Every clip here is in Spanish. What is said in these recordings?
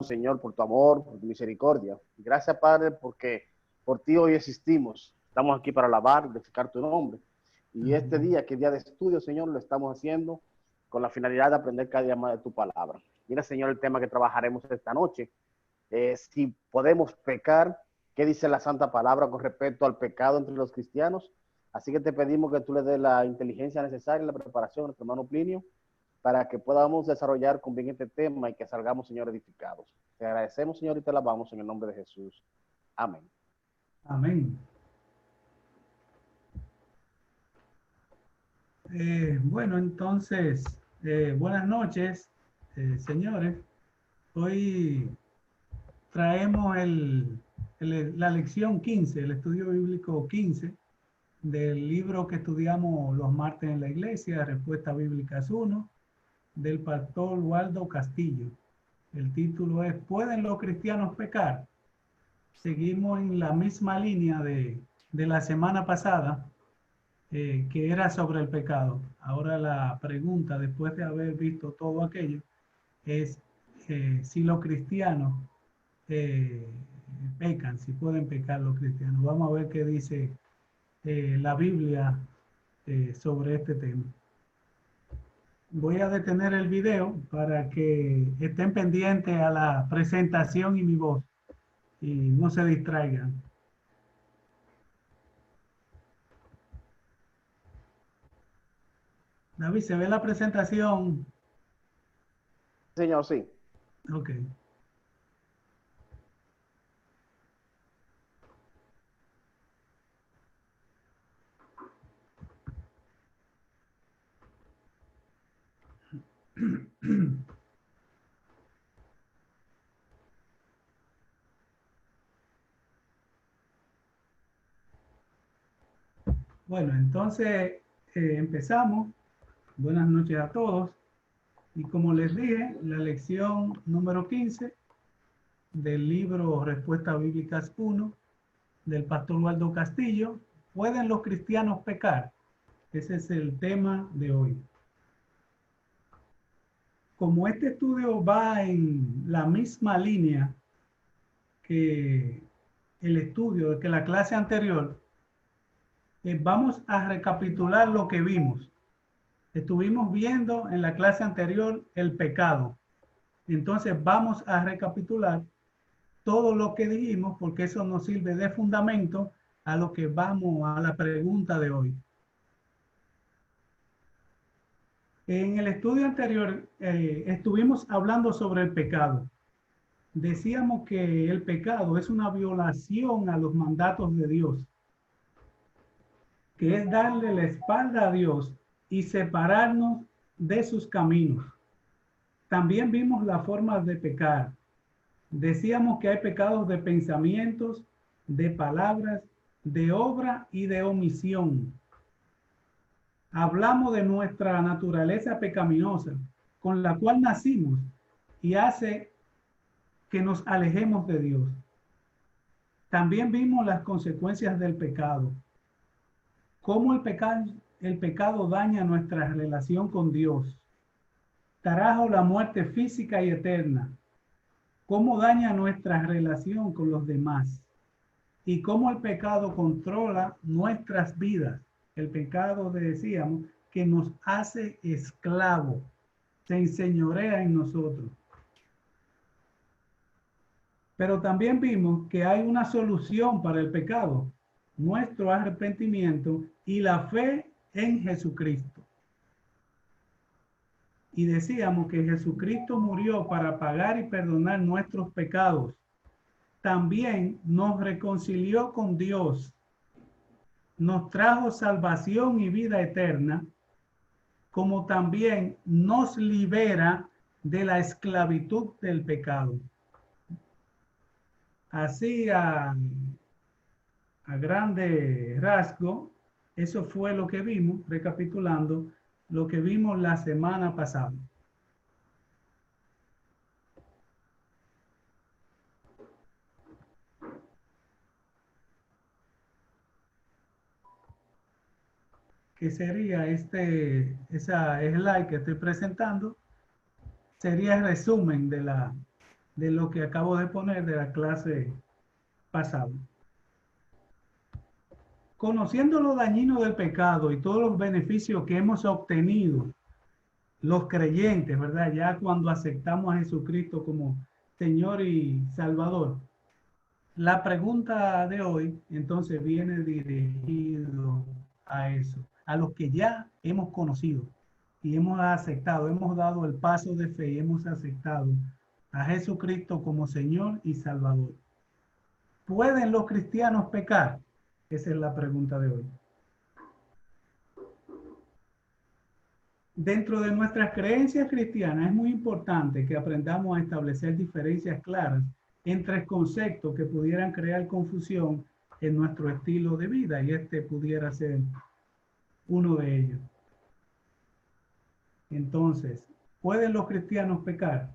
Señor, por tu amor, por tu misericordia. Gracias, Padre, porque por ti hoy existimos. Estamos aquí para alabar, glorificar tu nombre. Y este día, que es día de estudio, Señor, lo estamos haciendo con la finalidad de aprender cada día más de tu palabra. Mira, Señor, el tema que trabajaremos esta noche. Si podemos pecar, ¿qué dice la Santa Palabra con respecto al pecado entre los cristianos? Así que te pedimos que tú le des la inteligencia necesaria y la preparación a nuestro hermano Plinio para que podamos desarrollar con bien este tema y que salgamos, Señor, edificados. Te agradecemos, Señor, y te alabamos en el nombre de Jesús. Amén. Amén. Bueno, entonces, buenas noches, señores. Hoy traemos la lección 15, el estudio bíblico 15 del libro que estudiamos los martes en la iglesia, Respuesta Bíblicas 1, del pastor Waldo Castillo. El título es ¿Pueden los cristianos pecar? Seguimos en la misma línea de la semana pasada, que era sobre el pecado. Ahora la pregunta, después de haber visto todo aquello, es si los cristianos eh, pecan, si pueden pecar los cristianos. Vamos a ver qué dice la Biblia sobre este tema. Voy a detener el video para que estén pendientes a la presentación y mi voz y no se distraigan. David, ¿se ve la presentación? Señor, sí. Ok. Bueno, entonces empezamos. Buenas noches a todos. Y como les dije, la lección número 15 del libro Respuestas Bíblicas 1 del pastor Waldo Castillo. ¿Pueden los cristianos pecar? Ese es el tema de hoy. Como este estudio va en la misma línea que el estudio, que la clase anterior, vamos a recapitular lo que vimos. Estuvimos viendo en la clase anterior el pecado. Entonces vamos a recapitular todo lo que dijimos porque eso nos sirve de fundamento a lo que vamos a la pregunta de hoy. En el estudio anterior estuvimos hablando sobre el pecado. Decíamos que el pecado es una violación a los mandatos de Dios, que es darle la espalda a Dios y separarnos de sus caminos. También vimos la forma de pecar. Decíamos que hay pecados de pensamientos, de palabras, de obra y de omisión. Hablamos de nuestra naturaleza pecaminosa, con la cual nacimos y hace que nos alejemos de Dios. También vimos las consecuencias del pecado, cómo el pecado daña nuestra relación con Dios, trajo la muerte física y eterna, cómo daña nuestra relación con los demás y cómo el pecado controla nuestras vidas. El pecado, decíamos, que nos hace esclavos, se enseñorea en nosotros. Pero también vimos que hay una solución para el pecado, nuestro arrepentimiento y la fe en Jesucristo. Y decíamos que Jesucristo murió para pagar y perdonar nuestros pecados. También nos reconcilió con Dios, nos trajo salvación y vida eterna, como también nos libera de la esclavitud del pecado. Así a grande rasgo, eso fue lo que vimos, recapitulando lo que vimos la semana pasada. Que sería esa slide que estoy presentando, sería el resumen de lo que acabo de poner de la clase pasada. Conociendo lo dañino del pecado y todos los beneficios que hemos obtenido los creyentes, ¿verdad? Ya cuando aceptamos a Jesucristo como Señor y Salvador. La pregunta de hoy entonces viene dirigido a eso, a los que ya hemos conocido y hemos aceptado, hemos dado el paso de fe y hemos aceptado a Jesucristo como Señor y Salvador. ¿Pueden los cristianos pecar? Esa es la pregunta de hoy. Dentro de nuestras creencias cristianas es muy importante que aprendamos a establecer diferencias claras entre conceptos que pudieran crear confusión en nuestro estilo de vida, y este pudiera ser uno de ellos. Entonces, ¿pueden los cristianos pecar?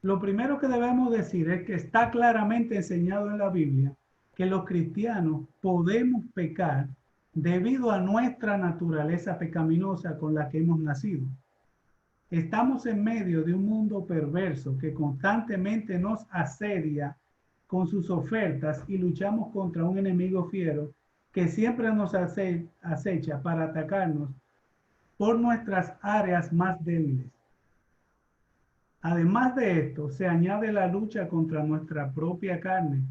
Lo primero que debemos decir es que está claramente enseñado en la Biblia que los cristianos podemos pecar debido a nuestra naturaleza pecaminosa con la que hemos nacido. Estamos en medio de un mundo perverso que constantemente nos asedia con sus ofertas y luchamos contra un enemigo fiero que siempre nos acecha para atacarnos por nuestras áreas más débiles. Además de esto, se añade la lucha contra nuestra propia carne,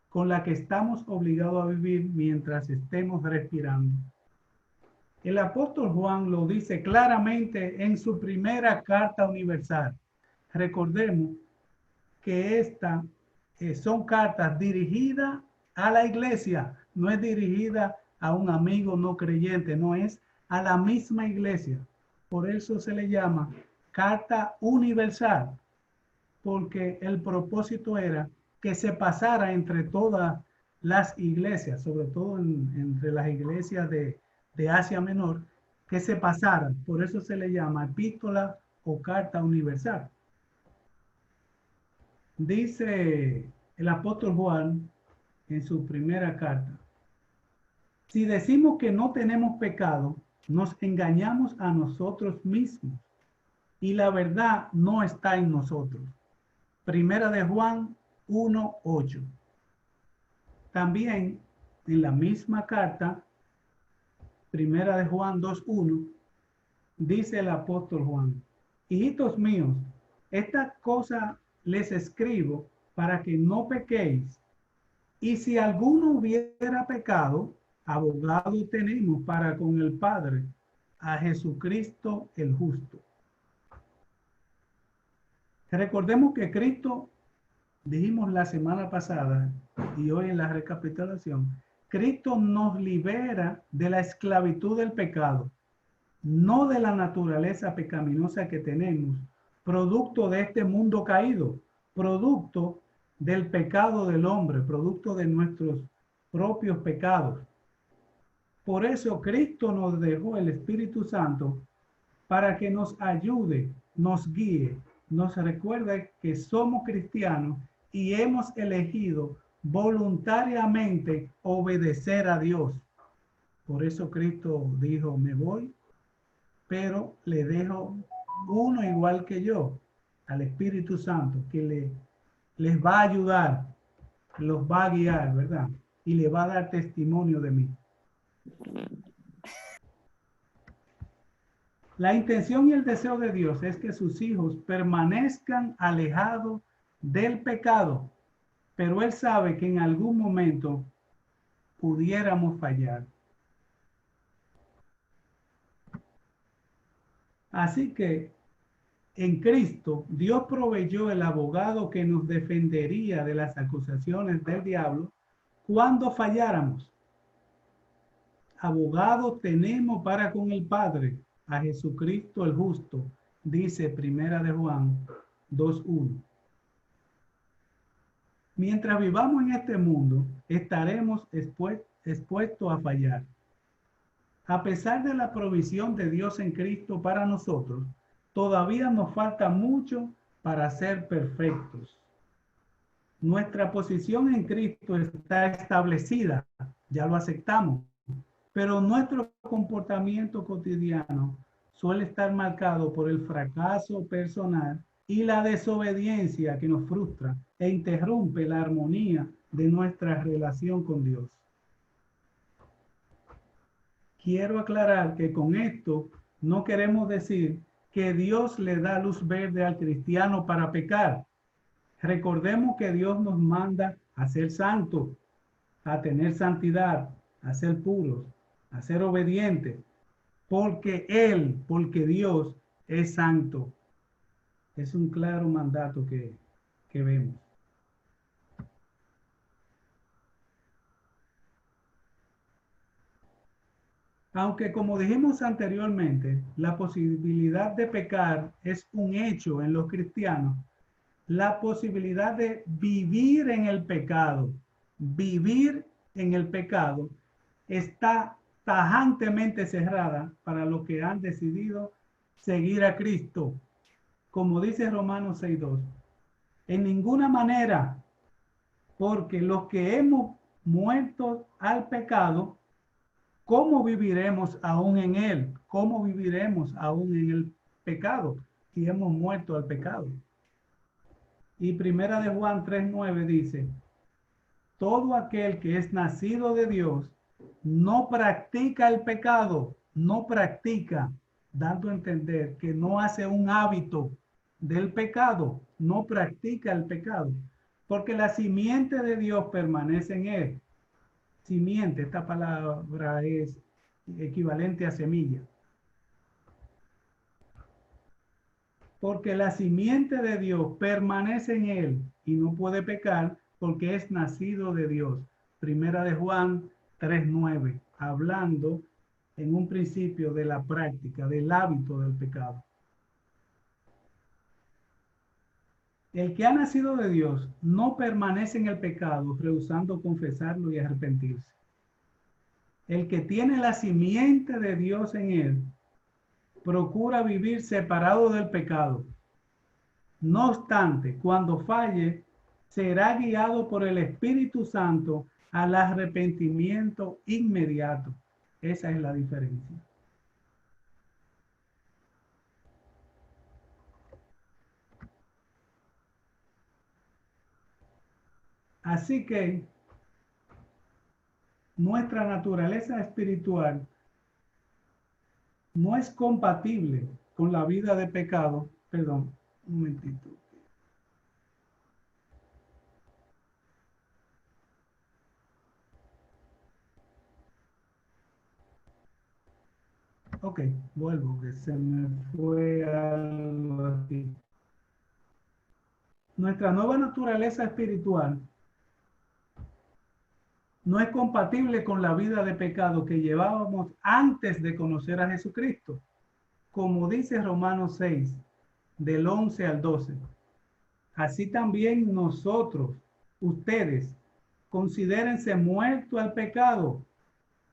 con la que estamos obligados a vivir mientras estemos respirando. El apóstol Juan lo dice claramente en su primera carta universal. Recordemos que estas son cartas dirigidas a la iglesia, no es dirigida a un amigo no creyente, no es a la misma iglesia. Por eso se le llama carta universal, porque el propósito era que se pasara entre todas las iglesias, sobre todo entre las iglesias de Asia Menor, que se pasaran. Por eso se le llama epístola o carta universal. Dice el apóstol Juan en su primera carta: si decimos que no tenemos pecado, nos engañamos a nosotros mismos y la verdad no está en nosotros. Primera de Juan 1:8. También en la misma carta, Primera de Juan 2:1, dice el apóstol Juan: hijitos míos, esta cosa les escribo para que no pequéis. Y si alguno hubiera pecado, abogado tenemos para con el Padre, a Jesucristo el justo. Recordemos que Cristo, dijimos la semana pasada y hoy en la recapitulación, Cristo nos libera de la esclavitud del pecado, no de la naturaleza pecaminosa que tenemos, producto de este mundo caído, producto del pecado del hombre, producto de nuestros propios pecados. Por eso Cristo nos dejó el Espíritu Santo para que nos ayude, nos guíe, nos recuerde que somos cristianos y hemos elegido voluntariamente obedecer a Dios. Por eso Cristo dijo: me voy, pero le dejo uno igual que yo, al Espíritu Santo, que les va a ayudar, los va a guiar, ¿verdad? Y le va a dar testimonio de mí. La intención y el deseo de Dios es que sus hijos permanezcan alejados del pecado, pero Él sabe que en algún momento pudiéramos fallar. Así que en Cristo, Dios proveyó el abogado que nos defendería de las acusaciones del diablo cuando falláramos. Abogado tenemos para con el Padre, a Jesucristo el justo, dice Primera de Juan 2:1. Mientras vivamos en este mundo, estaremos expuestos a fallar. A pesar de la provisión de Dios en Cristo para nosotros, todavía nos falta mucho para ser perfectos. Nuestra posición en Cristo está establecida, ya lo aceptamos. pero nuestro comportamiento cotidiano suele estar marcado por el fracaso personal y la desobediencia que nos frustra e interrumpe la armonía de nuestra relación con Dios. Quiero aclarar que con esto no queremos decir que Dios le da luz verde al cristiano para pecar. Recordemos que Dios nos manda a ser santos, a tener santidad, a ser puros, a ser obedientes, porque Dios es santo. Es un claro mandato que vemos. Aunque como dijimos anteriormente, la posibilidad de pecar es un hecho en los cristianos, la posibilidad de vivir en el pecado está tajantemente cerrada para los que han decidido seguir a Cristo. Como dice Romanos 6:2, en ninguna manera, porque los que hemos muerto al pecado, ¿cómo viviremos aún en él? ¿Cómo viviremos aún en el pecado si hemos muerto al pecado? Y primera de Juan 3:9 dice, todo aquel que es nacido de Dios no practica el pecado, no practica, dando a entender que no hace un hábito del pecado, no practica el pecado, porque la simiente de Dios permanece en él. Simiente, esta palabra es equivalente a semilla. Porque la simiente de Dios permanece en él y no puede pecar porque es nacido de Dios. Primera de Juan 3:9, hablando en un principio de la práctica, del hábito del pecado. El que ha nacido de Dios no permanece en el pecado, rehusando confesarlo y arrepentirse. El que tiene la simiente de Dios en él, procura vivir separado del pecado. No obstante, cuando falle, será guiado por el Espíritu Santo al arrepentimiento inmediato. Esa es la diferencia. Así que nuestra naturaleza espiritual no es compatible con la vida de pecado. Perdón, un momentito. Ok, vuelvo, que se me fue algo aquí. Nuestra nueva naturaleza espiritual no es compatible con la vida de pecado que llevábamos antes de conocer a Jesucristo. Como dice Romanos 6, del 11 al 12. Así también nosotros, ustedes, considérense muertos al pecado,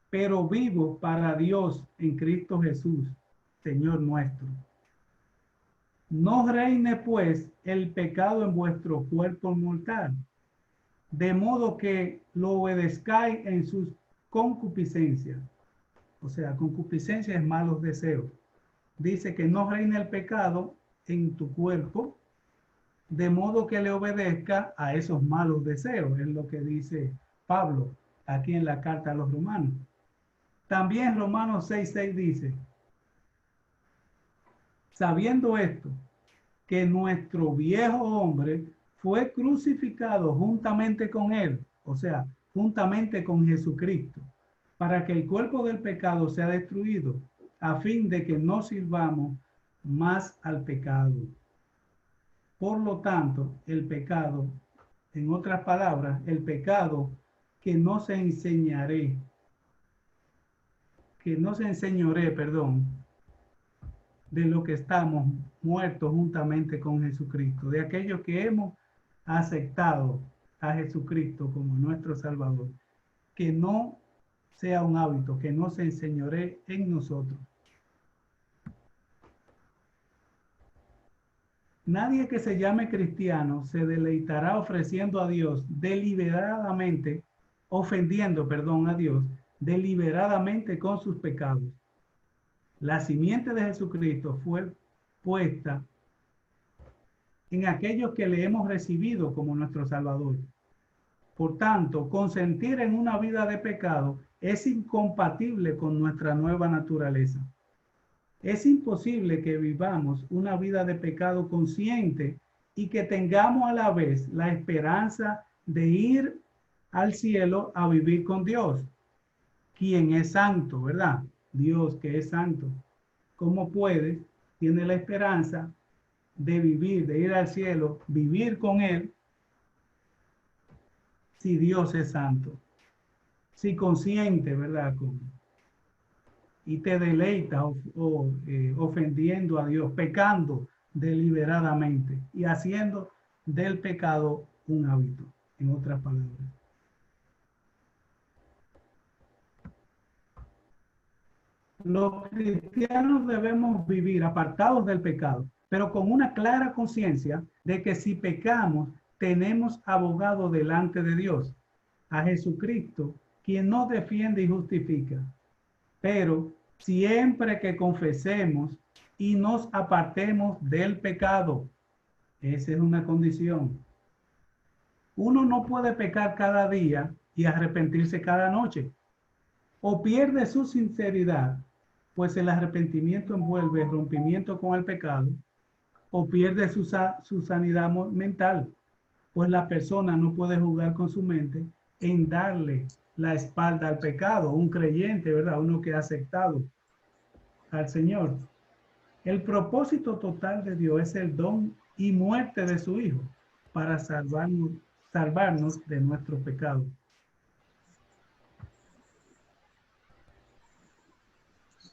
pero vivos para Dios en Cristo Jesús, Señor nuestro. No reine pues el pecado en vuestro cuerpo mortal, de modo que lo obedezcáis en sus concupiscencias. O sea, concupiscencia es malos deseos. Dice que no reine el pecado en tu cuerpo, de modo que le obedezca a esos malos deseos. Es lo que dice Pablo aquí en la carta a los romanos. También Romanos 6:6 dice, sabiendo esto, que nuestro viejo hombre fue crucificado juntamente con él, o sea, juntamente con Jesucristo, para que el cuerpo del pecado sea destruido, a fin de que no sirvamos más al pecado. Por lo tanto, el pecado, en otras palabras, el pecado que no se enseñoreé, de lo que estamos muertos juntamente con Jesucristo, de aquellos que hemos aceptado a Jesucristo como nuestro Salvador, que no sea un hábito, que no se enseñoree en nosotros. Nadie que se llame cristiano se deleitará ofreciendo a Dios deliberadamente, ofendiendo a Dios, deliberadamente con sus pecados. La simiente de Jesucristo fue puesta en aquellos que le hemos recibido como nuestro Salvador. Por tanto, consentir en una vida de pecado es incompatible con nuestra nueva naturaleza. Es imposible que vivamos una vida de pecado consciente y que tengamos a la vez la esperanza de ir al cielo a vivir con Dios, quien es santo, ¿verdad? Dios que es santo. ¿Cómo puede? Tiene la esperanza de vivir, de ir al cielo, vivir con Él, si Dios es santo. Si consciente, ¿verdad? Y te deleita ofendiendo a Dios, pecando deliberadamente y haciendo del pecado un hábito, en otras palabras. Los cristianos debemos vivir apartados del pecado, pero con una clara conciencia de que si pecamos, tenemos abogado delante de Dios, a Jesucristo, quien nos defiende y justifica. Pero siempre que confesemos y nos apartemos del pecado, esa es una condición. Uno no puede pecar cada día y arrepentirse cada noche. O pierde su sinceridad, pues el arrepentimiento envuelve el rompimiento con el pecado, o pierde su sanidad mental, pues la persona no puede jugar con su mente en darle la espalda al pecado. Un creyente, ¿verdad? Uno que ha aceptado al Señor. El propósito total de Dios es el don y muerte de su Hijo para salvarnos de nuestros pecados.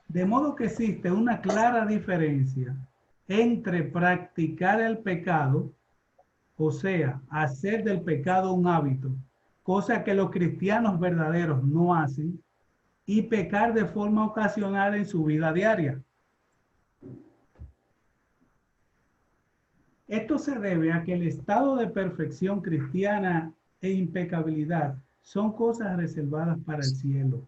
De modo que existe una clara diferencia entre practicar el pecado, o sea, hacer del pecado un hábito, cosa que los cristianos verdaderos no hacen, y pecar de forma ocasional en su vida diaria. Esto se debe a que el estado de perfección cristiana e impecabilidad son cosas reservadas para el cielo.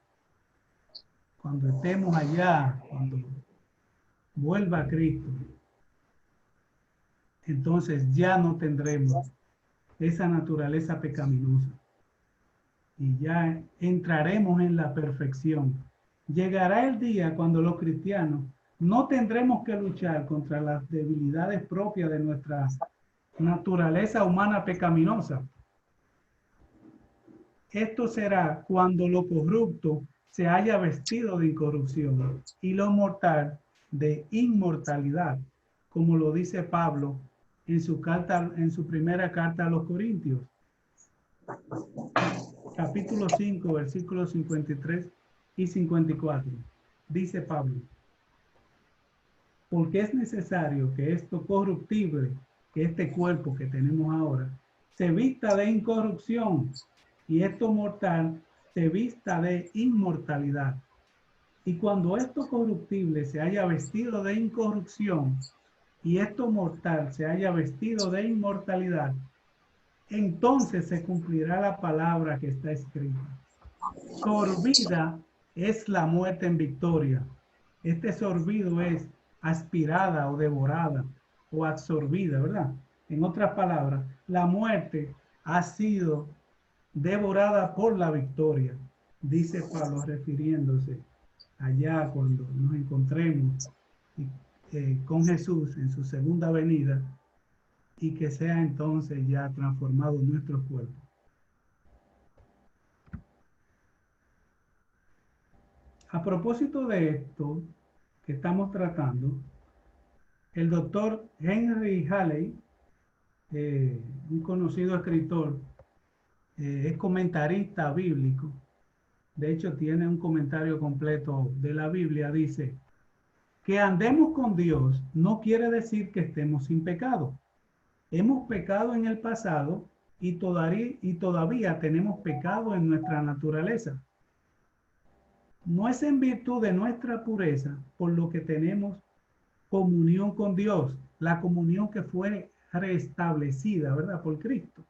Cuando estemos allá, cuando vuelva Cristo, entonces ya no tendremos esa naturaleza pecaminosa y ya entraremos en la perfección. Llegará el día cuando los cristianos no tendremos que luchar contra las debilidades propias de nuestra naturaleza humana pecaminosa. Esto será cuando lo corrupto se haya vestido de incorrupción y lo mortal de inmortalidad, como lo dice Pablo en su primera carta a los Corintios, capítulo 5, versículos 53 y 54. Dice Pablo: porque es necesario que esto corruptible, que este cuerpo que tenemos ahora, se vista de incorrupción, y esto mortal se vista de inmortalidad. Y cuando esto corruptible se haya vestido de incorrupción, y esto mortal se haya vestido de inmortalidad, entonces se cumplirá la palabra que está escrita: sorbida es la muerte en victoria. Este sorbido es aspirada o devorada o absorbida, ¿verdad? En otras palabras, la muerte ha sido devorada por la victoria, dice Pablo, refiriéndose allá cuando nos encontremos con Jesús en su segunda venida, y que sea entonces ya transformado nuestro cuerpo. A propósito de esto que estamos tratando, el doctor Henry Halley, un conocido escritor, es comentarista bíblico. De hecho, tiene un comentario completo de la Biblia. Dice: que andemos con Dios no quiere decir que estemos sin pecado. Hemos pecado en el pasado y todavía tenemos pecado en nuestra naturaleza. No es en virtud de nuestra pureza por lo que tenemos comunión con Dios, la comunión que fue restablecida, ¿verdad?, por Cristo,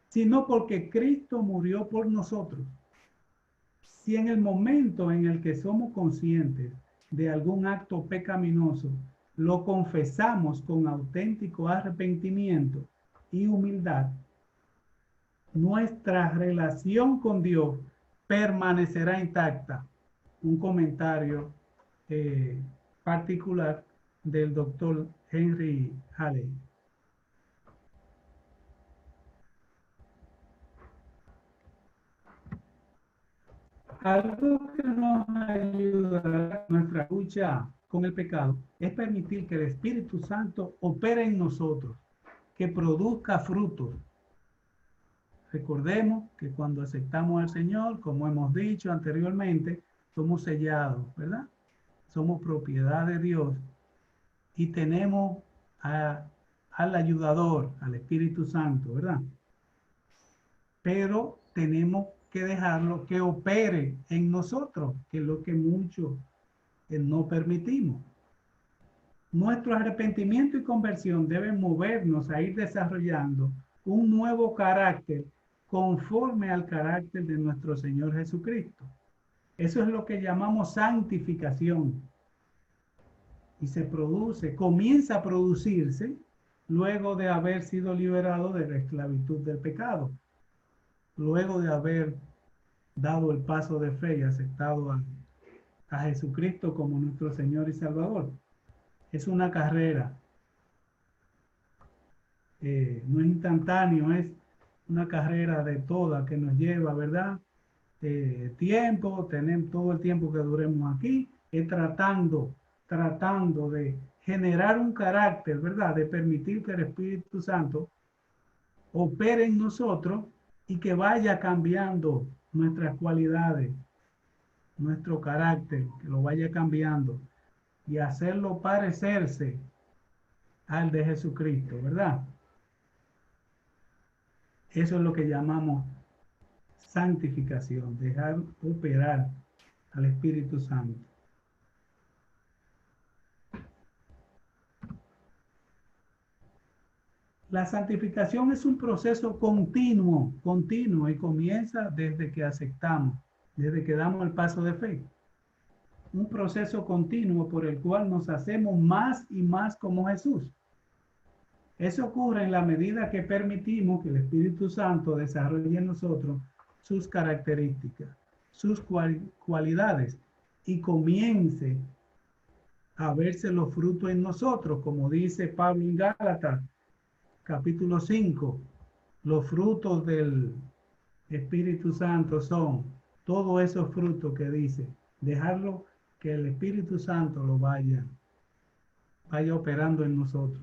sino porque Cristo murió por nosotros. Si en el momento en el que somos conscientes de algún acto pecaminoso, lo confesamos con auténtico arrepentimiento y humildad, nuestra relación con Dios permanecerá intacta. Un comentario particular del doctor Henry Halley. Algo que nos ayuda en nuestra lucha con el pecado es permitir que el Espíritu Santo opere en nosotros, que produzca frutos. Recordemos que cuando aceptamos al Señor, como hemos dicho anteriormente, somos sellados, ¿verdad? Somos propiedad de Dios y tenemos al ayudador, al Espíritu Santo, ¿verdad? Pero tenemos que dejarlo que opere en nosotros, que es lo que muchos no permitimos. Nuestro arrepentimiento y conversión deben movernos a ir desarrollando un nuevo carácter conforme al carácter de nuestro Señor Jesucristo. Eso es lo que llamamos santificación. Y comienza a producirse luego de haber sido liberado de la esclavitud del pecado, luego de haber dado el paso de fe y aceptado a Jesucristo como nuestro Señor y Salvador. Es una carrera, no es instantáneo, es una carrera de toda que nos lleva, ¿verdad? Tiempo, tenemos todo el tiempo que duremos aquí, tratando de generar un carácter, ¿verdad? De permitir que el Espíritu Santo opere en nosotros y que vaya cambiando nuestras cualidades, nuestro carácter, que lo vaya cambiando y hacerlo parecerse al de Jesucristo, ¿verdad? Eso es lo que llamamos santificación, dejar operar al Espíritu Santo. La santificación es un proceso continuo y comienza desde que aceptamos, desde que damos el paso de fe. Un proceso continuo por el cual nos hacemos más y más como Jesús. Eso ocurre en la medida que permitimos que el Espíritu Santo desarrolle en nosotros sus características, sus cualidades y comience a verse los frutos en nosotros, como dice Pablo en Gálatas, capítulo 5. Los frutos del Espíritu Santo son todos esos frutos que dice, dejarlo que el Espíritu Santo lo vaya operando en nosotros,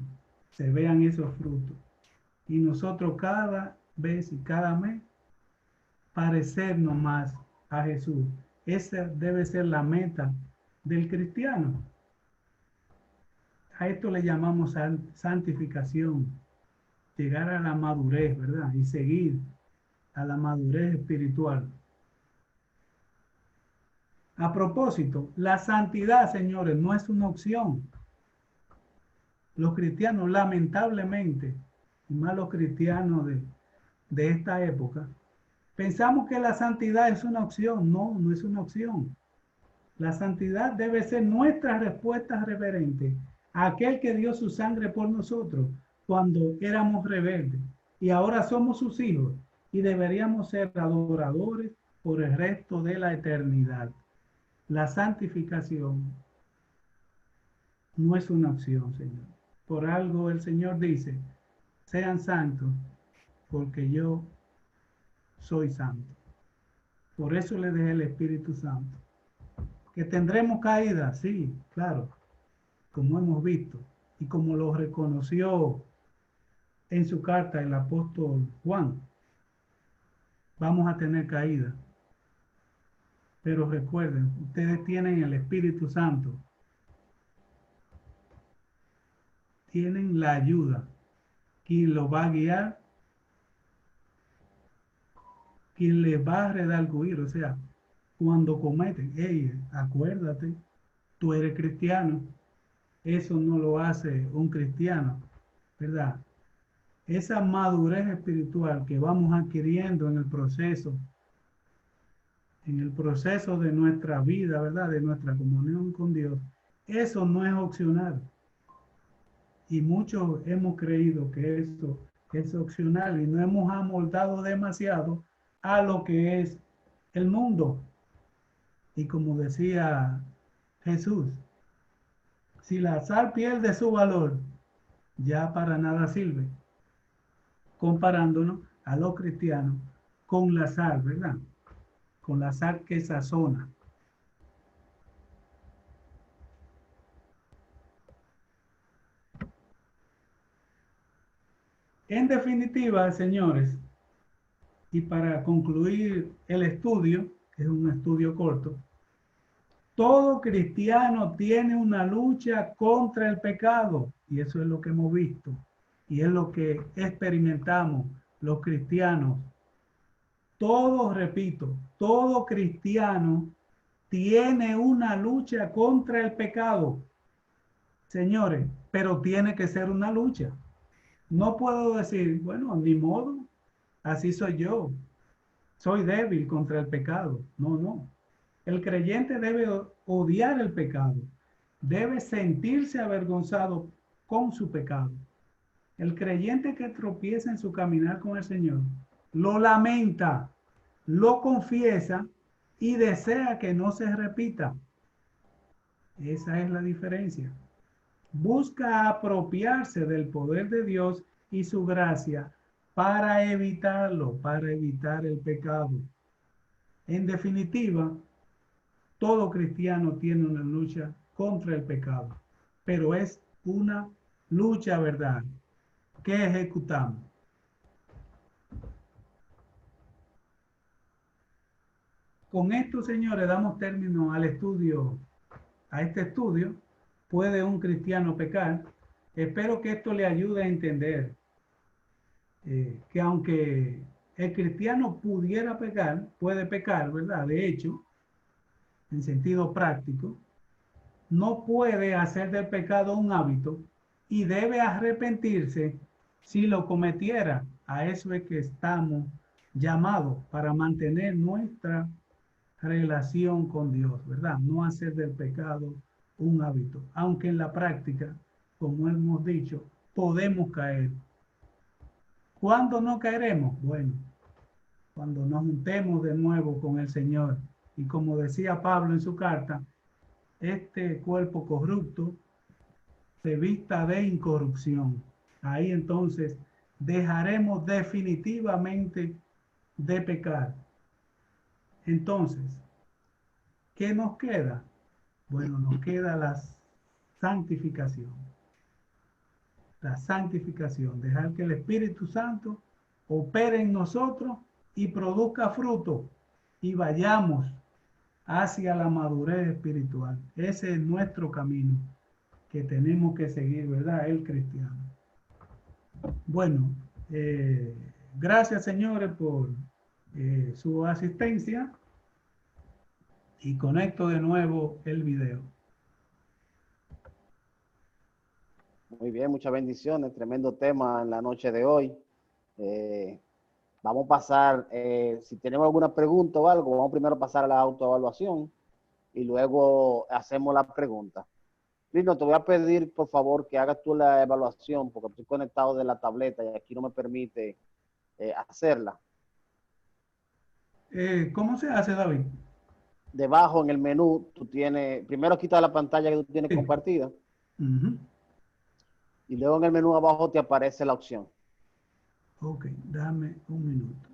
se vean esos frutos. Y nosotros cada vez y cada mes parecernos más a Jesús. Esa debe ser la meta del cristiano. A esto le llamamos santificación, llegar a la madurez, ¿verdad? Y seguir a la madurez espiritual. A propósito, la santidad, señores, no es una opción. Los cristianos, lamentablemente, y más los cristianos de esta época, pensamos que la santidad es una opción. No, no es una opción. La santidad debe ser nuestra respuesta reverente a aquel que dio su sangre por nosotros cuando éramos rebeldes y ahora somos sus hijos y deberíamos ser adoradores por el resto de la eternidad. La santificación no es una opción, Señor. Por algo el Señor dice, sean santos porque yo soy santo. Por eso le dejé el Espíritu Santo. Que tendremos caídas, sí, claro, como hemos visto y como lo reconoció en su carta el apóstol Juan. Vamos a tener caídas. Pero recuerden, ustedes tienen el Espíritu Santo. Tienen la ayuda. Quien los va a guiar, quien les va a redarguir. O sea, cuando cometen, hey, acuérdate, tú eres cristiano. Eso no lo hace un cristiano, ¿verdad? Esa madurez espiritual que vamos adquiriendo en el proceso en el proceso de nuestra vida, ¿verdad? De nuestra comunión con Dios, eso no es opcional. Y muchos hemos creído que eso es opcional y no hemos amoldado demasiado a lo que es el mundo. Y como decía Jesús, si la sal pierde su valor, ya para nada sirve, comparándonos a los cristianos con la sal, ¿verdad? Con la sal que sazona. En definitiva, señores, y para concluir el estudio, que es un estudio corto, todo cristiano tiene una lucha contra el pecado, y eso es lo que hemos visto, y es lo que experimentamos los cristianos. Todos, repito, todo cristiano tiene una lucha contra el pecado, señores, pero tiene que ser una lucha. No puedo decir, bueno, ni modo, así soy yo, soy débil contra el pecado. No, no. El creyente debe odiar el pecado, debe sentirse avergonzado con su pecado. El creyente que tropieza en su caminar con el Señor, lo lamenta, lo confiesa y desea que no se repita. Esa es la diferencia. Busca apropiarse del poder de Dios y su gracia para evitarlo, para evitar el pecado. En definitiva, todo cristiano tiene una lucha contra el pecado, pero es una lucha, ¿verdad?, que ejecutamos. Con esto, señores, damos término al estudio, a este estudio. ¿Puede un cristiano pecar? Espero que esto le ayude a entender que aunque el cristiano pudiera pecar, puede pecar, ¿verdad? De hecho, en sentido práctico, no puede hacer del pecado un hábito y debe arrepentirse si lo cometiera. A eso es que estamos llamados para mantener nuestra relación con Dios, ¿verdad? No hacer del pecado un hábito, aunque en la práctica, como hemos dicho, podemos caer. ¿Cuándo no caeremos? Bueno, cuando nos juntemos de nuevo con el Señor. Y como decía Pablo en su carta, este cuerpo corrupto se vista de incorrupción. Ahí entonces dejaremos definitivamente de pecar. Entonces, ¿qué nos queda? Bueno, nos queda la santificación. La santificación, dejar que el Espíritu Santo opere en nosotros y produzca fruto y vayamos hacia la madurez espiritual. Ese es nuestro camino que tenemos que seguir, ¿verdad? El cristiano. Bueno, gracias, señores, por su asistencia y conecto de nuevo el video. Muy bien, muchas bendiciones. Tremendo tema en la noche de hoy. Vamos a pasar, si tenemos alguna pregunta o algo, vamos primero a pasar a la autoevaluación y luego hacemos la pregunta. Lino, te voy a pedir, por favor, que hagas tú la evaluación, porque estoy conectado de la tableta y aquí no me permite hacerla. ¿Cómo se hace, David? Debajo en el menú, tú tienes, primero quita la pantalla que tú tienes Sí. compartida. Uh-huh. Y luego en el menú abajo te aparece la opción. Ok, dame un minuto.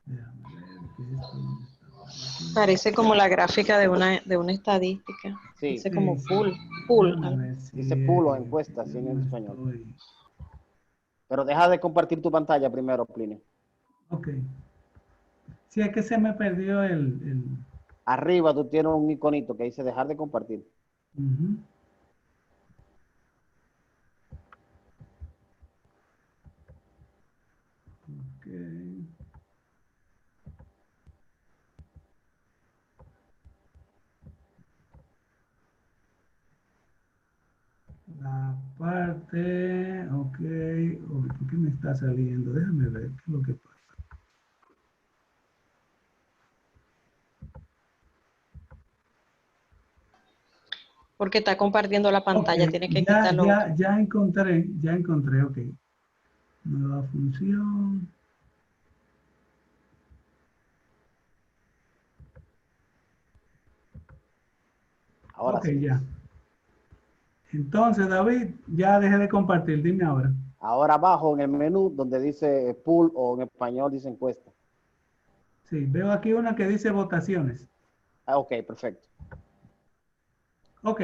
Déjame ver que esto... Parece como la gráfica de una estadística. Sí. Dice Sí, como sí. full. Déjame ver si Dice pool o yo encuesta, así en no español. estoy... Pero deja de compartir tu pantalla primero, Plinio. Ok. Si es que se me perdió Arriba tú tienes un iconito que dice dejar de compartir. Uh-huh. Ok. La parte, ok, ¿por qué me está saliendo? Déjame ver qué es lo que pasa. Porque está compartiendo la pantalla, Ok, tiene que quitarlo. ya encontré, ok. Nueva función. Ahora Ok, sí. ya. Entonces, David, ya dejé de compartir, dime ahora. Ahora abajo en el menú donde dice pool o en español dice encuesta. Sí, veo aquí una que dice votaciones. Ah, ok, perfecto. Ok,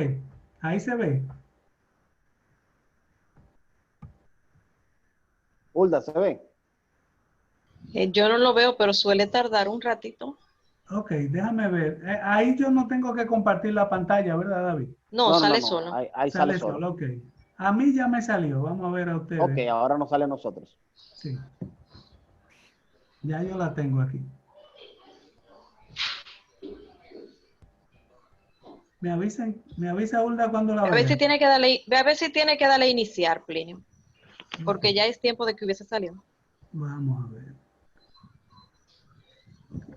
ahí se ve. Hulda, ¿se ve? Yo no lo veo, pero suele tardar un ratito. Ok, déjame ver. Ahí yo no tengo que compartir la pantalla, ¿verdad, David? No, No, no, sale no. solo. Ahí sale Sale solo. solo, ok. A mí ya me salió. Vamos a ver a Ok, ustedes. ahora nos sale a nosotros. Sí, ya yo la tengo aquí. Me avisa Hulda cuando la A ver si vea. tiene que darle, ve a ver si tiene que darle a iniciar, Plinio. Ok, Porque ya es tiempo de que hubiese salido. vamos a ver.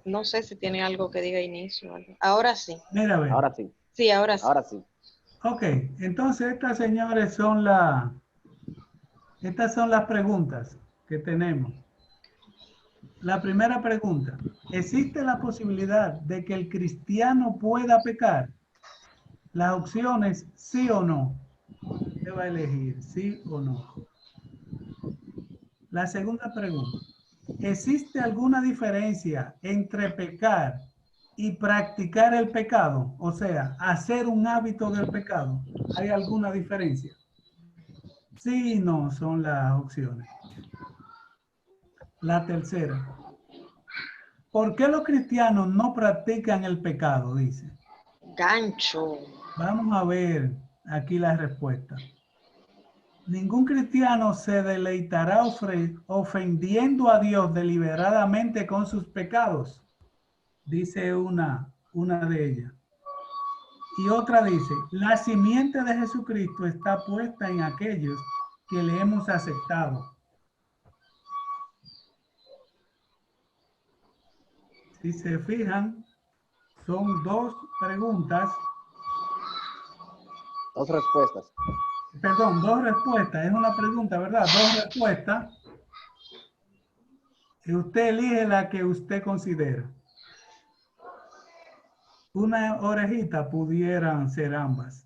No sé si tiene algo que diga inicio o algo. Ahora sí. Mira, a ver. Ahora sí. Sí, ahora sí. Ahora sí. Ok, entonces estas son las preguntas que tenemos. La primera pregunta, ¿existe la posibilidad de que el cristiano pueda pecar? Las opciones sí o no. Usted va a elegir sí o no. La segunda pregunta, ¿existe alguna diferencia entre pecar y practicar el pecado? O sea, hacer un hábito del pecado. ¿Hay alguna diferencia? Sí y no son las opciones. La tercera, ¿por qué los cristianos no practican el pecado? Dice. Gancho. Vamos a ver aquí la respuesta. Ningún cristiano se deleitará ofendiendo a Dios deliberadamente con sus pecados, dice una de ellas. Y otra dice, la simiente de Jesucristo está puesta en aquellos que le hemos aceptado. Si se fijan, son dos preguntas, Dos respuestas. perdón, dos respuestas. Es una pregunta, ¿verdad? Dos respuestas. Y usted elige la que usted considera. Una orejita pudieran ser ambas.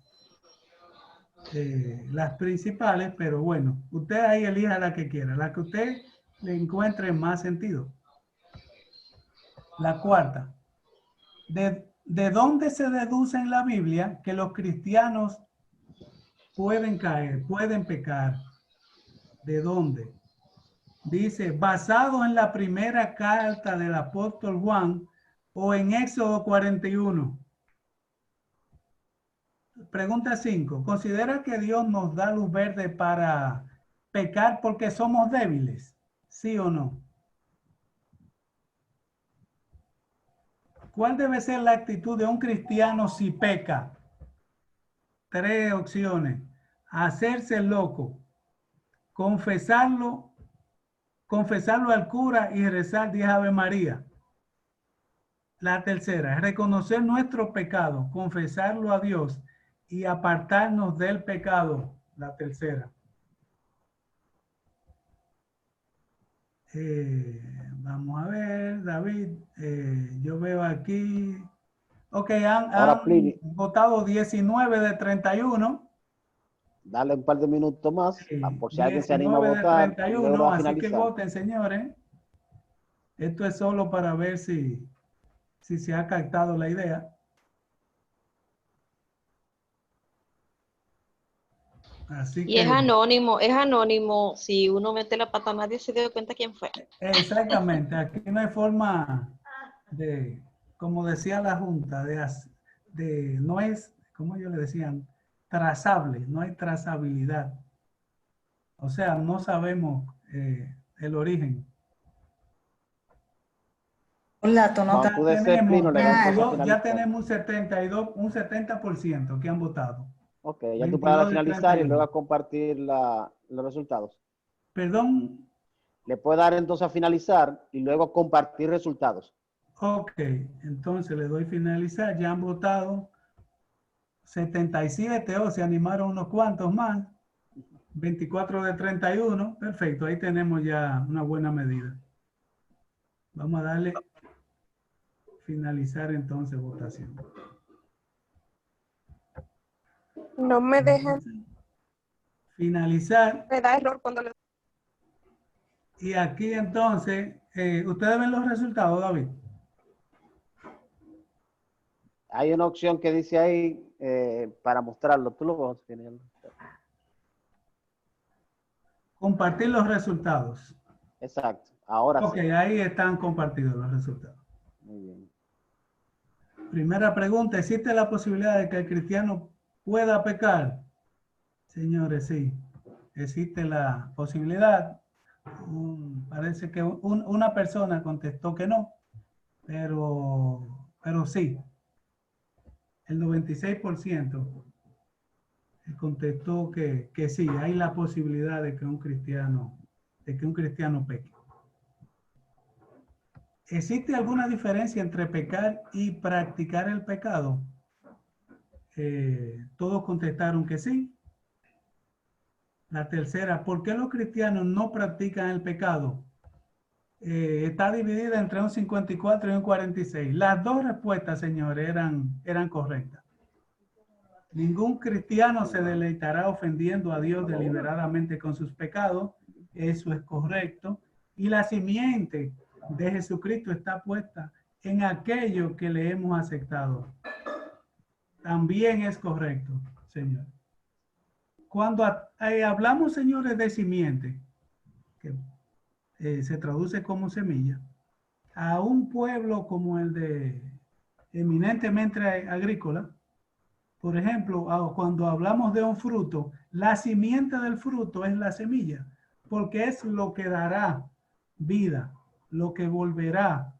Las principales, pero bueno, usted ahí elija la que quiera, la que usted le encuentre más sentido. La cuarta, ¿de dónde se deduce en la Biblia que los cristianos pueden caer, pueden pecar? ¿De dónde? Dice, basado en la primera carta del apóstol Juan o en Éxodo 41. Pregunta 5. ¿Considera que Dios nos da luz verde para pecar porque somos débiles? ¿Sí o no? ¿Cuál debe ser la actitud de un cristiano si peca? Tres opciones. Hacerse loco, confesarlo, confesarlo al cura y rezar 10 Ave María. La tercera, reconocer nuestro pecado, confesarlo a Dios y apartarnos del pecado. La tercera. Vamos a ver, David, yo veo aquí, ok, Ahora, han Plini, votado 19 de 31. dale un par de minutos más Sí, por si alguien se anima a 19 de votar y luego lo 31, va a así que finalizar. voten, señores. Esto es solo para ver si se ha captado la idea. Así Y que, es anónimo. Si uno mete la pata, nadie se dio cuenta quién fue. exactamente, aquí no hay forma de, como decía la Junta, no es, como ellos le decían, trazable, no hay trazabilidad. O sea, no sabemos el origen. Hola, tú no Cuando estás. tú desees, Plino, le damos entonces a Ya finalizar. tenemos un 70% que han votado. Ok, ya tú puedes dar a 22 de finalizar y 31. luego a compartir los resultados. Perdón. Le puede dar entonces a finalizar y luego compartir resultados. Ok, entonces le doy finalizar. Ya han votado 77, o se animaron unos cuantos más. 24 de 31. Perfecto, ahí tenemos ya una buena medida. Vamos a darle finalizar entonces votación. No me dejan, Finalizar. me da error cuando le... Y aquí entonces, ustedes ven los resultados, David. Hay una opción que dice ahí para mostrarlo. Tú lo vas a tener. Compartir los resultados. Exacto. Ahora Ok, sí. ahí están compartidos los resultados. Muy bien. Primera pregunta, ¿existe la posibilidad de que el cristiano pueda pecar? Señores, sí, existe la posibilidad. Parece que una persona contestó que no, pero sí, el 96% contestó que sí, hay la posibilidad de que un cristiano peque. ¿Existe alguna diferencia entre pecar y practicar el pecado? Todos contestaron que sí. La tercera, ¿por qué los cristianos no practican el pecado? Está dividida entre un 54 y un 46. Las dos respuestas, señores, eran correctas. Ningún cristiano se deleitará ofendiendo a Dios deliberadamente con sus pecados. Eso es correcto. Y la simiente de Jesucristo está puesta en aquello que le hemos aceptado. También es correcto, Señor. Cuando hablamos, señores, de simiente, que se traduce como semilla, a un pueblo como el de eminentemente agrícola, por ejemplo, cuando hablamos de un fruto, la simiente del fruto es la semilla, porque es lo que dará vida, lo que volverá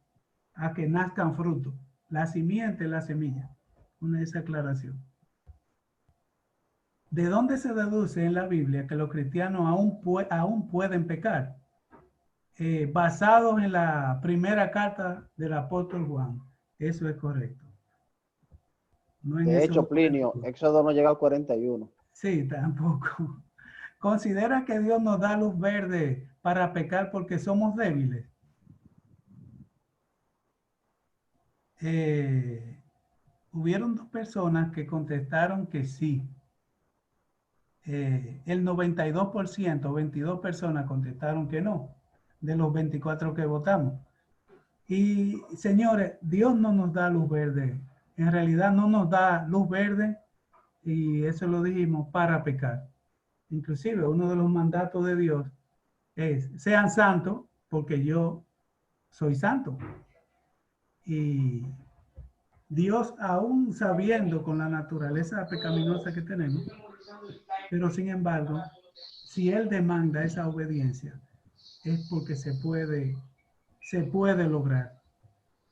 a que nazcan frutos. La simiente es la semilla. Una esa aclaración. ¿De dónde se deduce en la Biblia que los cristianos aún pueden pecar? Basados en la primera carta del apóstol Juan. Eso es correcto. No en De Éxodo hecho, Plinio, 41. Éxodo no llega al 41. Sí, tampoco. ¿Considera que Dios nos da luz verde para pecar porque somos débiles? Hubieron dos personas que contestaron que sí. El 92%, 22 personas contestaron que no, de los 24 que votamos. Y señores, Dios no nos da luz verde. En realidad no nos da luz verde, y eso lo dijimos, para pecar. Inclusive uno de los mandatos de Dios es, sean santos porque yo soy santo. Y Dios, aún sabiendo con la naturaleza pecaminosa que tenemos, pero sin embargo, si Él demanda esa obediencia, es porque se puede lograr,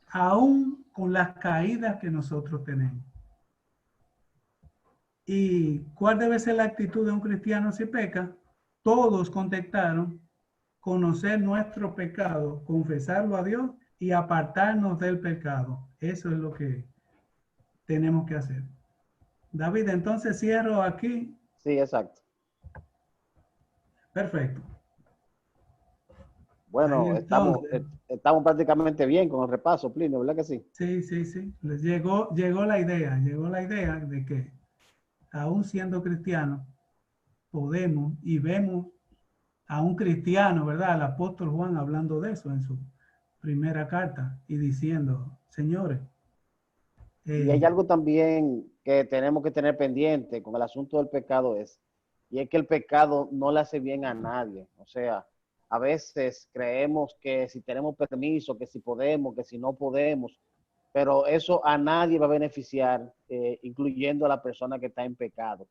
aún con las caídas que nosotros tenemos. ¿Y cuál debe ser la actitud de un cristiano si peca? Todos contestaron, conocer nuestro pecado, confesarlo a Dios y apartarnos del pecado. Eso es lo que tenemos que hacer. David, entonces cierro aquí. Sí, exacto. Perfecto. Ahí Bueno, entonces, estamos prácticamente bien con el repaso, Plinio, ¿verdad que sí? sí. Les llegó la idea de que aún siendo cristianos, podemos y vemos a un cristiano, ¿verdad? Al apóstol Juan hablando de eso en su primera carta y diciendo, señores, Y hay algo también que tenemos que tener pendiente con el asunto del pecado y es que el pecado no le hace bien a nadie. O sea, a veces creemos que si tenemos permiso, que si podemos, que si no podemos, pero eso a nadie va a beneficiar, incluyendo a la persona que está en pecado.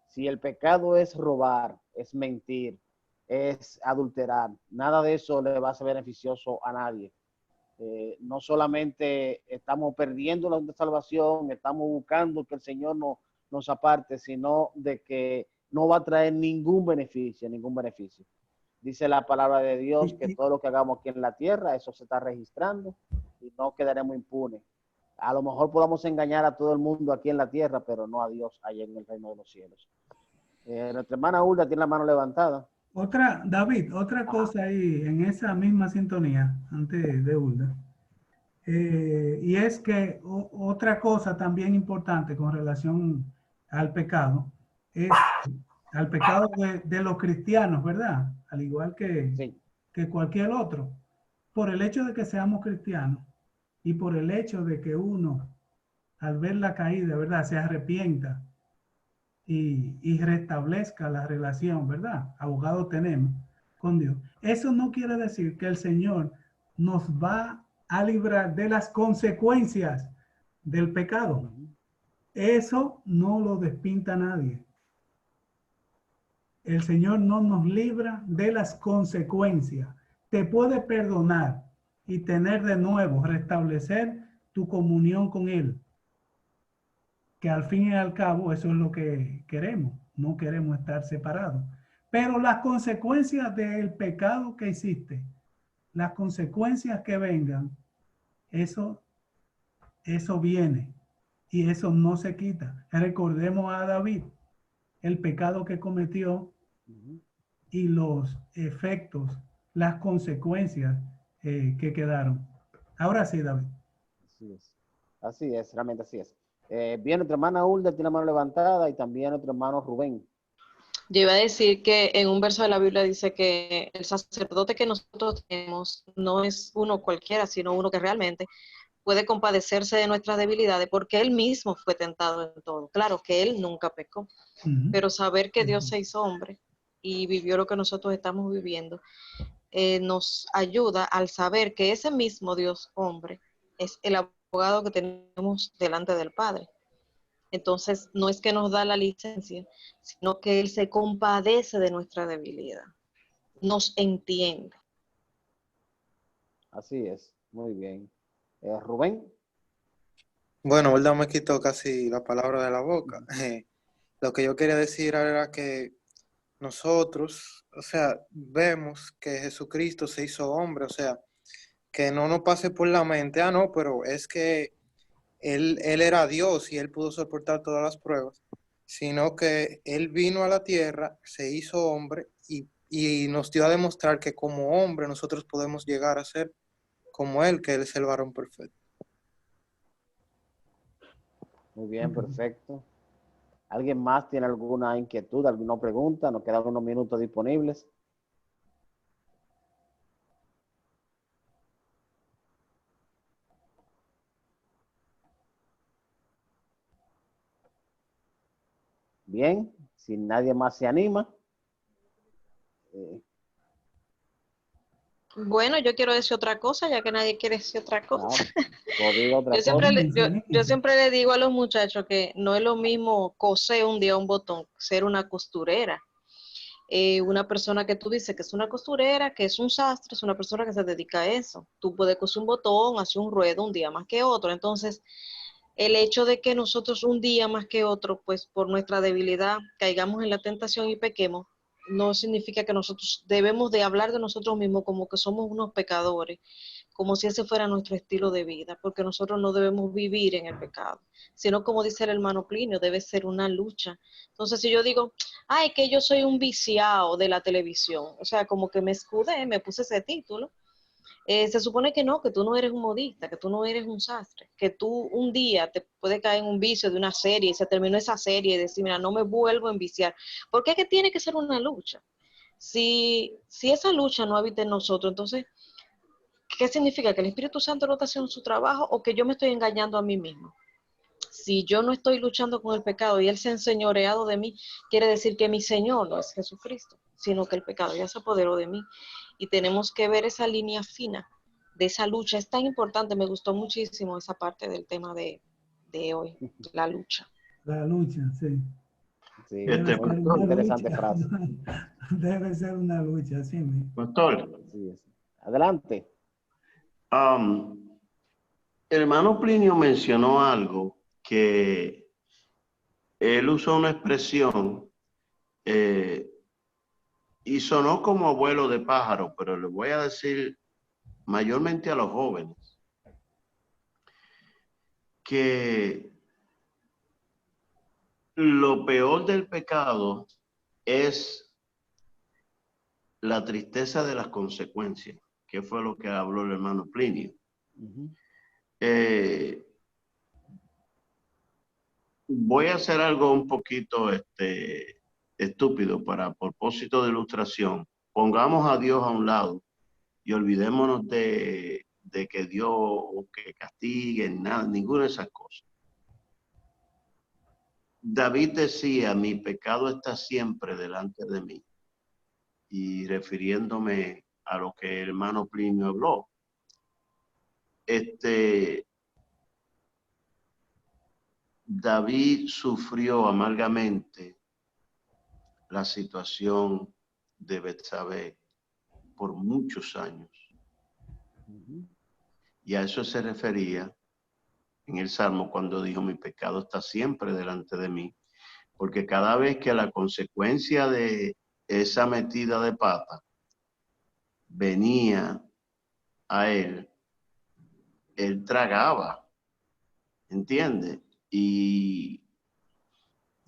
Si el pecado es robar, es mentir, es adulterar, nada de eso le va a ser beneficioso a nadie. No solamente estamos perdiendo la salvación, estamos buscando que el Señor nos nos aparte, sino de que no va a traer ningún beneficio, ningún beneficio. Dice la palabra de Dios que todo lo que hagamos aquí en la tierra, eso se está registrando y no quedaremos impunes. A lo mejor podamos engañar a todo el mundo aquí en la tierra, pero no a Dios allá en el reino de los cielos. Nuestra hermana Hulda tiene la mano levantada. David, otra cosa ahí en esa misma sintonía, antes de Hulda, y es que otra cosa también importante con relación al pecado, es al pecado de los cristianos, ¿verdad? Al igual Sí. que cualquier otro. Por el hecho de que seamos cristianos y por el hecho de que uno, al ver la caída, ¿verdad?, se arrepienta y restablezca la relación, ¿verdad? Abogado tenemos con Dios. Eso no quiere decir que el Señor nos va a librar de las consecuencias del pecado. Eso no lo despinta nadie. El Señor no nos libra de las consecuencias. Te puede perdonar y tener de nuevo, restablecer tu comunión con Él. Que al fin y al cabo eso es lo que queremos. No queremos estar separados. Pero las consecuencias del pecado que hiciste, las consecuencias que vengan, eso viene y eso no se quita. Recordemos a David, el pecado que cometió y los efectos, las consecuencias que quedaron. Ahora sí, David. Así es, realmente así es. Bien, nuestra hermana Hulda tiene la mano levantada y también nuestro hermano Rubén. Yo iba a decir que en un verso de la Biblia dice que el sacerdote que nosotros tenemos no es uno cualquiera, sino uno que realmente puede compadecerse de nuestras debilidades porque él mismo fue tentado en todo. Claro que él nunca pecó, pero saber que Dios se hizo hombre y vivió lo que nosotros estamos viviendo, nos ayuda al saber que ese mismo Dios hombre es el abogado que tenemos delante del Padre. Entonces, no es que nos da la licencia, sino que Él se compadece de nuestra debilidad, nos entiende. Así es, muy bien. Rubén. Bueno, Hulda me quitó casi la palabra de la boca. Lo que yo quería decir era que nosotros, o sea, vemos que Jesucristo se hizo hombre, o sea, que no nos pase por la mente, no, pero es que él era Dios y él pudo soportar todas las pruebas, sino que él vino a la tierra, se hizo hombre y nos dio a demostrar que como hombre nosotros podemos llegar a ser como él, que él es el varón perfecto. Muy bien, perfecto. ¿Alguien más tiene alguna inquietud, alguna pregunta? Nos quedan unos minutos disponibles. Bien, si nadie más se anima. Bueno, yo quiero decir otra cosa, ya que nadie quiere decir otra cosa. Yo siempre le digo a los muchachos que no es lo mismo coser un día un botón, ser una costurera. Una persona que tú dices que es una costurera, que es un sastre, es una persona que se dedica a eso. Tú puedes coser un botón, hacer un ruedo un día más que otro. Entonces, el hecho de que nosotros un día más que otro, pues por nuestra debilidad, caigamos en la tentación y pequemos, no significa que nosotros debemos de hablar de nosotros mismos como que somos unos pecadores, como si ese fuera nuestro estilo de vida, porque nosotros no debemos vivir en el pecado, sino como dice el hermano Plinio, debe ser una lucha. Entonces, si yo digo, ay, que yo soy un viciado de la televisión, o sea, como que me escudé, me puse ese título, se supone que no, que tú no eres un modista, que tú no eres un sastre, que tú un día te puede caer en un vicio de una serie y se terminó esa serie y decir, mira, no me vuelvo a enviciar. ¿Por qué es que tiene que ser una lucha? Si esa lucha no habita en nosotros, entonces, ¿qué significa? ¿Que el Espíritu Santo no está haciendo su trabajo o que yo me estoy engañando a mí mismo? Si yo no estoy luchando con el pecado y Él se ha enseñoreado de mí, quiere decir que mi Señor no es Jesucristo, sino que el pecado ya se apoderó de mí. Y tenemos que ver esa línea fina de esa lucha. Es tan importante, me gustó muchísimo esa parte del tema de hoy, la lucha. La lucha, sí. Sí, muy interesante frase. Debe ser una lucha, sí. Pastor. Sí. Adelante. El hermano Plinio mencionó algo que él usó una expresión y sonó como vuelo de pájaro, pero le voy a decir mayormente a los jóvenes que lo peor del pecado es la tristeza de las consecuencias, que fue lo que habló el hermano Plinio. Voy a hacer algo un poquito estúpido para propósito de ilustración. Pongamos a Dios a un lado y olvidémonos de que Dios o que castigue, nada, ninguna de esas cosas. David decía, mi pecado está siempre delante de mí. Y refiriéndome a lo que el hermano Plinio habló. David sufrió amargamente la situación de Betsabé por muchos años. Y a eso se refería en el Salmo cuando dijo, mi pecado está siempre delante de mí, porque cada vez que la consecuencia de esa metida de pata venía a él tragaba, ¿entiende? Y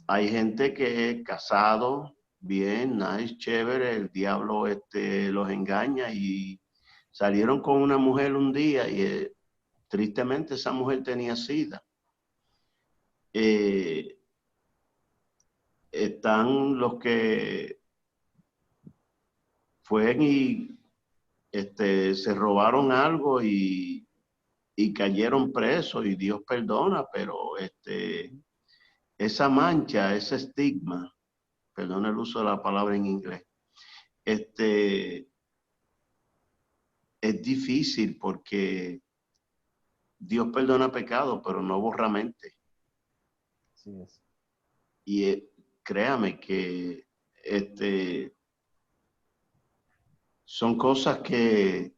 hay gente que es casado, bien, nice, chévere, el diablo los engaña y salieron con una mujer un día y tristemente esa mujer tenía SIDA. Están los que fueron y se robaron algo y cayeron presos y Dios perdona, pero esa mancha, ese estigma, perdón el uso de la palabra en inglés, es difícil porque Dios perdona pecado, pero no borra mente. Así es. Y créame que son cosas que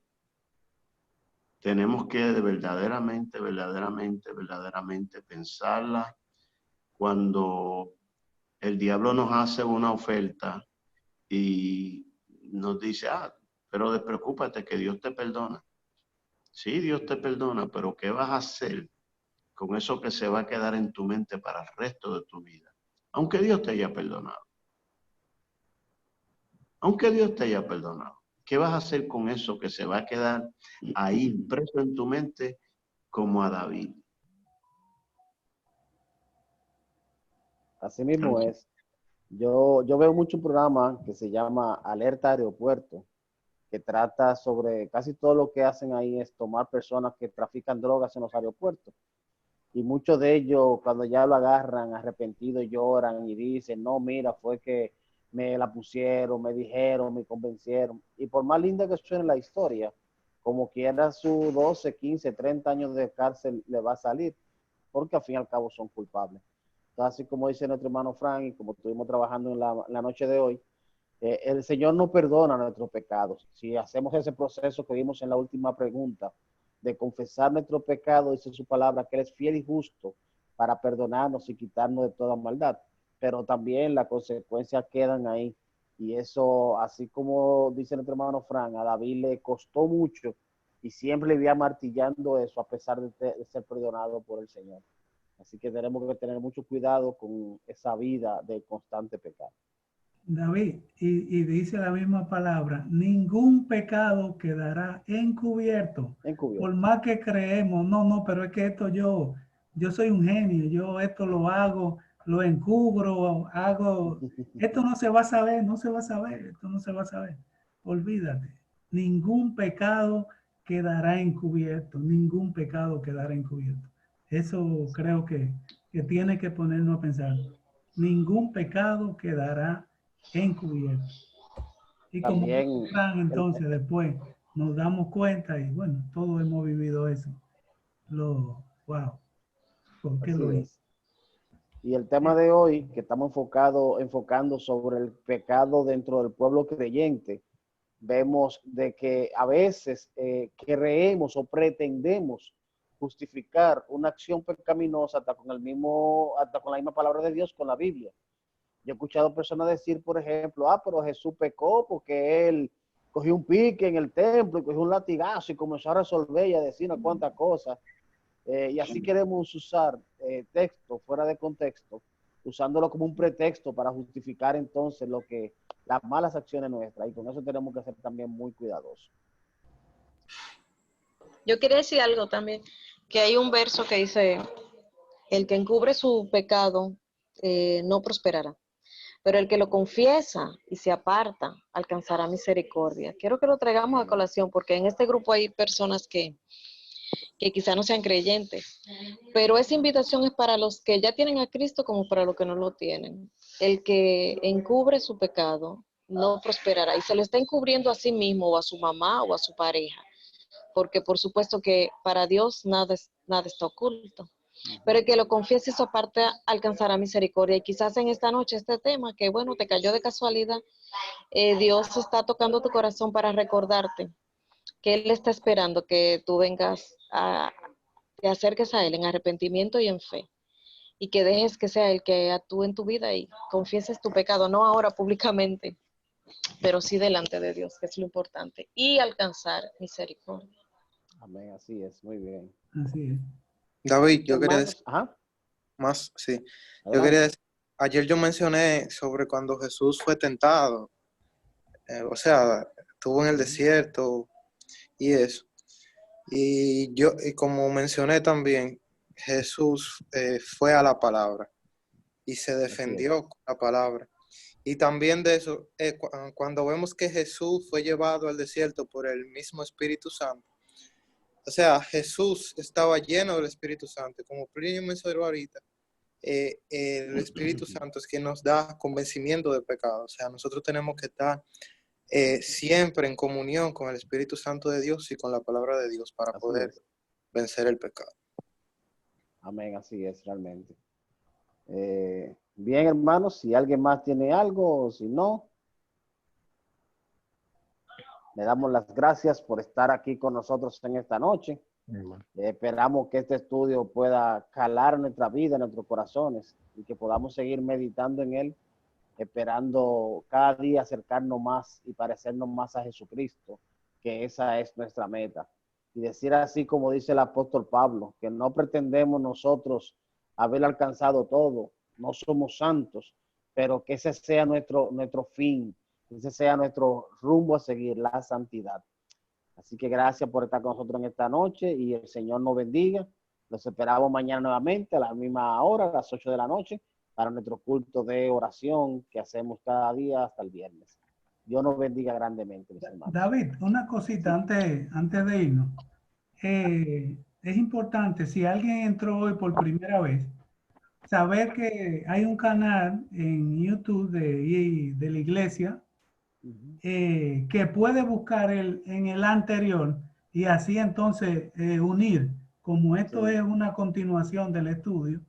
tenemos que verdaderamente pensarlas cuando el diablo nos hace una oferta y nos dice, pero despreocúpate que Dios te perdona. Sí, Dios te perdona, pero ¿qué vas a hacer con eso que se va a quedar en tu mente para el resto de tu vida? Aunque Dios te haya perdonado. Aunque Dios te haya perdonado. ¿Qué vas a hacer con eso que se va a quedar ahí preso en tu mente como a David? Así mismo es. Yo veo mucho un programa que se llama Alerta Aeropuerto, que trata sobre casi todo lo que hacen ahí es tomar personas que trafican drogas en los aeropuertos. Y muchos de ellos, cuando ya lo agarran arrepentidos, lloran y dicen, no, mira, fue que me la pusieron, me dijeron, me convencieron. Y por más linda que suene la historia, como quiera sus 12, 15, 30 años de cárcel le va a salir, porque al fin y al cabo son culpables. Entonces, así como dice nuestro hermano Frank, y como estuvimos trabajando en la noche de hoy, el Señor no perdona nuestros pecados. Si hacemos ese proceso que vimos en la última pregunta, de confesar nuestro pecado, dice su palabra, que Él es fiel y justo para perdonarnos y quitarnos de toda maldad. Pero también las consecuencias quedan ahí. Y eso, así como dice nuestro hermano Frank, a David le costó mucho y siempre le iba martillando eso a pesar de ser perdonado por el Señor. Así que tenemos que tener mucho cuidado con esa vida de constante pecado. David, y dice la misma palabra, ningún pecado quedará encubierto. Por más que creemos, no, pero es que esto yo soy un genio, yo esto lo hago, lo encubro, esto no se va a saber, esto no se va a saber. Olvídate, ningún pecado quedará encubierto, ningún pecado quedará encubierto. Eso creo que tiene que ponernos a pensar. Ningún pecado quedará encubierto. Y como Fran, entonces después nos damos cuenta y bueno, todos hemos vivido eso. Wow, ¿por qué lo hice? Y el tema de hoy, que estamos enfocando sobre el pecado dentro del pueblo creyente, vemos de que a veces creemos o pretendemos justificar una acción pecaminosa hasta con la misma palabra de Dios, con la Biblia. Yo he escuchado personas decir, por ejemplo, pero Jesús pecó porque él cogió un pique en el templo y cogió un latigazo y comenzó a resolver y a decir unas cuantas cosas. Y así queremos usar texto fuera de contexto, usándolo como un pretexto para justificar entonces las malas acciones nuestras. Y con eso tenemos que ser también muy cuidadosos. Yo quería decir algo también, que hay un verso que dice, el que encubre su pecado no prosperará, pero el que lo confiesa y se aparta alcanzará misericordia. Quiero que lo traigamos a colación porque en este grupo hay personas que quizá no sean creyentes, pero esa invitación es para los que ya tienen a Cristo como para los que no lo tienen. El que encubre su pecado no prosperará y se lo está encubriendo a sí mismo o a su mamá o a su pareja, porque por supuesto que para Dios nada está oculto. Pero el que lo confiese y su parte alcanzará misericordia. Y quizás en esta noche este tema, que bueno, te cayó de casualidad, Dios está tocando tu corazón para recordarte que Él está esperando que tú vengas te acerques a Él en arrepentimiento y en fe. Y que dejes que sea Él que actúe en tu vida y confieses tu pecado, no ahora públicamente, pero sí delante de Dios, que es lo importante. Y alcanzar misericordia. Amén, así es, muy bien. Así es. David, yo quería Hermanos, decir ajá, más, sí. Yo adelante. quería decir, ayer yo mencioné sobre cuando Jesús fue tentado, o sea, estuvo en el desierto y eso. Y como mencioné también, Jesús fue a la palabra y se defendió con la palabra. Y también de eso, cuando vemos que Jesús fue llevado al desierto por el mismo Espíritu Santo, o sea, Jesús estaba lleno del Espíritu Santo, como Plinio mencionó ahorita, el Espíritu Santo es quien nos da convencimiento de pecado. O sea, nosotros tenemos que estar siempre en comunión con el Espíritu Santo de Dios y con la palabra de Dios para Así poder es. vencer el pecado. Amén, así es realmente. Bien, hermanos, si alguien más tiene algo o si no, le damos las gracias por estar aquí con nosotros en esta noche. Esperamos que este estudio pueda calar en nuestra vida, en nuestros corazones, y que podamos seguir meditando en él, esperando cada día acercarnos más y parecernos más a Jesucristo, que esa es nuestra meta. Y decir así como dice el apóstol Pablo, que no pretendemos nosotros haber alcanzado todo, no somos santos, pero que ese sea nuestro fin, que ese sea nuestro rumbo a seguir, la santidad. Así que gracias por estar con nosotros en esta noche y el Señor nos bendiga. Los esperamos mañana nuevamente a la misma hora, a las 8 de la noche, para nuestro culto de oración que hacemos cada día hasta el viernes. Dios nos bendiga grandemente, mis hermanos. David, una cosita antes de irnos. Es importante, si alguien entró hoy por primera vez, saber que hay un canal en YouTube de la iglesia que puede buscar en el anterior y así entonces unir, como esto es una continuación del estudio,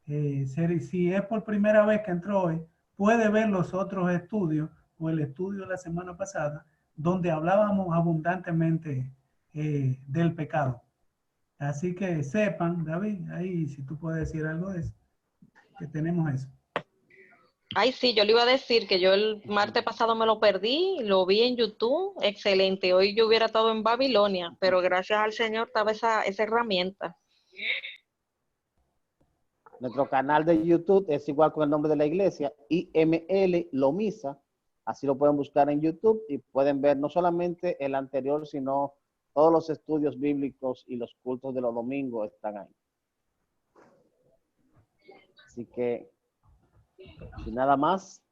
si es por primera vez que entró hoy, puede ver los otros estudios o el estudio de la semana pasada, donde hablábamos abundantemente del pecado. Así que sepan, David, ahí si tú puedes decir algo de eso, que tenemos eso. Ay, sí, yo le iba a decir que yo el martes pasado me lo perdí, lo vi en YouTube, excelente. Hoy yo hubiera estado en Babilonia, pero gracias al Señor estaba esa herramienta. Nuestro canal de YouTube es igual con el nombre de la iglesia, IML Lomisa. Así lo pueden buscar en YouTube y pueden ver no solamente el anterior, sino todos los estudios bíblicos y los cultos de los domingos están ahí. Así que, sin nada más,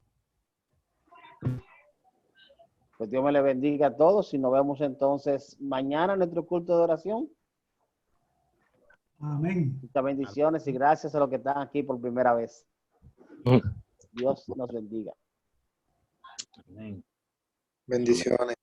pues Dios me le bendiga a todos y nos vemos entonces mañana en nuestro culto de oración. Amén. Muchas bendiciones y gracias a los que están aquí por primera vez. Dios nos bendiga. Bendiciones.